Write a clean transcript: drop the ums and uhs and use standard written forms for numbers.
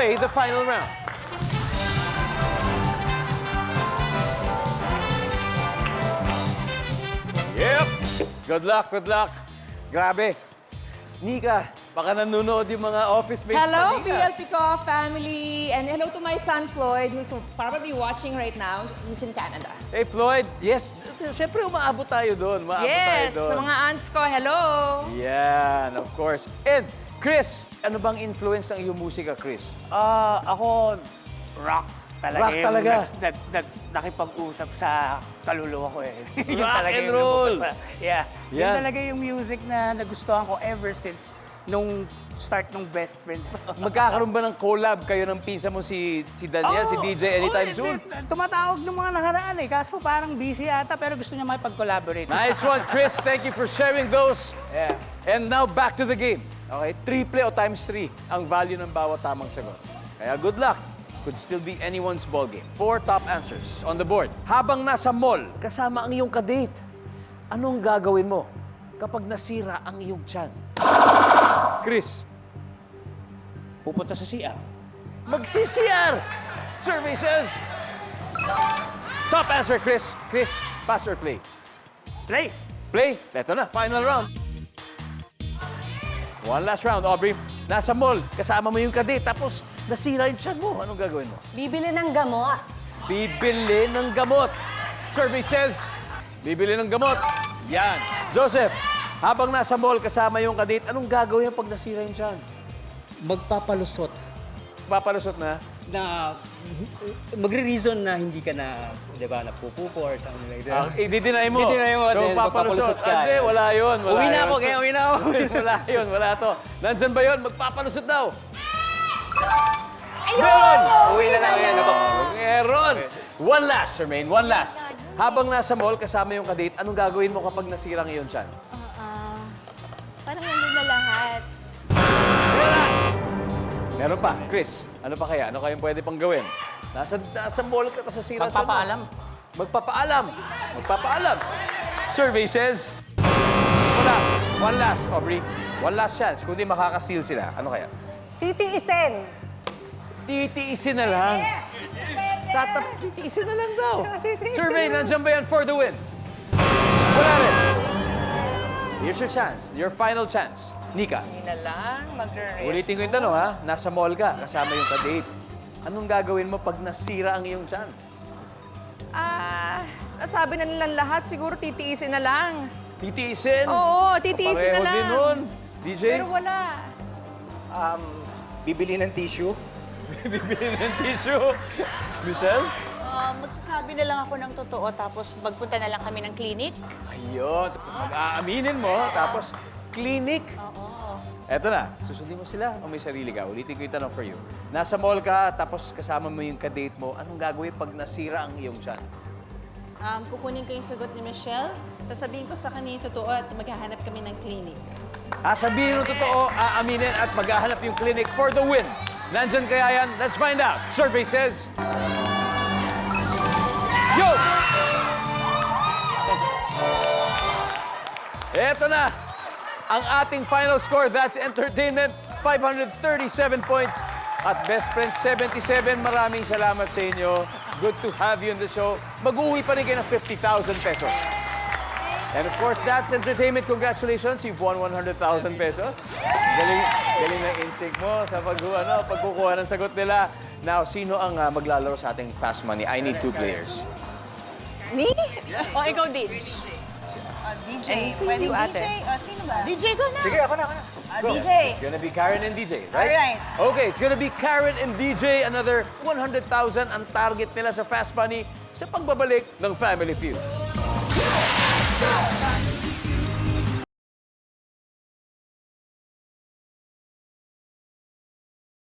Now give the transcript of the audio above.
play the final round. Yep. Good luck, good luck. Grabe. Nika, baka nanonood yung mga office mates Hello, pa, Nika. BLP ko family, and hello to my son Floyd, who's probably watching right now. He's in Canada. Hey, Floyd. Yes, siyempre umaabot tayo doon. Yes, sa mga aunts ko, hello. Yan, of course. And, Chris, ano bang influence ng iyong musika, Chris? Ako, rock talaga. Rock talaga? Nakipag-usap sa kaluluwa ko eh. Yun Rock talaga and yung roll. lumabas Yun Yan. talaga yung music na nagustuhan ko ever since nung start nung best friend. Magkakaroon ba ng collab kayo ng pinsa mo si Daniel, si DJ anytime soon? Tumatawag ng mga nakaraan eh. Kaso parang busy ata pero gusto niya makipag-collaborate. Nice one, Chris. Thank you for sharing those. Yeah. And now, back to the game. Okay, triple o times 3 ang value ng bawat tamang sagot. Kaya good luck. Could still be anyone's ball game. 4 top answers on the board. Habang nasa mall, kasama ang iyong kadate, anong gagawin mo kapag nasira ang iyong tiyan? Chris, Pupunta sa CR. magsi-CR! Survey says... Top answer, Chris. Chris, pass or play? Play! Play. Eto na, final round. One last round, Aubrey. Nasa mall, kasama mo yung kadate, tapos nasira yung tiyan mo. Anong gagawin mo? Bibili ng gamot. Bibili ng gamot. Survey says, bibili ng gamot. Yan. Joseph, habang nasa mall, kasama yung kadate, anong gagawin pag nasira yung tiyan? Magpapalusot Papalusot na? na magre-reason na hindi ka na, di ba, napupupo or something like that. I-deny mo. I-deny mo, So, then papalusot. magpapalusot ka. Hindi, wala yun. Wala Uwi na yun. ako, kaya uwi na ako. Wala yun, wala to. Nandyan ba yun? Magpapalusot daw. Ayun! Uwi na lang yan. Meron! One last, Charmaine. One last. Habang nasa mall, kasama yung kadate, anong gagawin mo kapag nasira ang iyong tiyan? Parang nandun na lahat. Meron pa. Chris, ano pa kaya? Ano kayong pwede pang gawin? Nasa mall ka, nasa sira tiyan mo. Magpapaalam. Magpapaalam. Magpapaalam. Survey says... Wala. One last, Aubrey. One last chance. Kung di makakasteal sila, ano kaya? Titiisin. Titiisin na lang. Titiisin na lang daw. Titiisin Survey, na lang. nandiyan ba yan for the win? Wala rin. Here's your chance. Your final chance. Nika, Hindi na lang, magre-rest. ulitin ko yung tanong ha. Nasa mall ka, kasama yung kadate. Anong gagawin mo pag nasira ang iyong tiyan? Nasabi na nilang lahat, siguro titiisin na lang. Titiisin? Oo, titiisin na Pareho lang. din nun. DJ? Pero wala. Bibili ng tissue. Bibili ng tissue. Michelle? Magsasabi na lang ako ng totoo tapos magpunta na lang kami ng clinic. Ayun. Mag-aaminin mo, tapos clinic. Oo. Eto na, susundin mo sila o may sarili ka? Ulitin ko yung tanong for you. Nasa mall ka, tapos kasama mo yung kadate mo, anong gagawin pag nasira ang iyong tiyan? Kukunin ko yung sagot ni Michelle. Sasabihin ko sa kanya yung totoo at maghahanap kami ng clinic. Sabihin mo totoo, aaminin at maghahanap yung clinic for the win. Nandyan kaya yan? Let's find out. Survey says... Yo! Eto na, ang ating final score. That's entertainment, 537 points. At Best Friends, 77. Maraming salamat sa inyo. Good to have you in the show. Mag-uwi pa rin kayo ng 50,000 pesos. And of course, that's entertainment. Congratulations, you've won 100,000 pesos. Galing na instinct mo sa pagkukuha ng sagot nila. Now, sino ang maglalaro sa ating Fast Money? I need 2 players. Me? O, ikaw, Dij. DJ. Pwede DJ? Sino ba? DJ ko na. Sige, ako na. DJ. It's gonna be Karen and DJ, right? Alright. Okay, it's gonna be Karen and DJ. Another 100,000 ang target nila sa Fast Money sa pagbabalik ng Family Feud.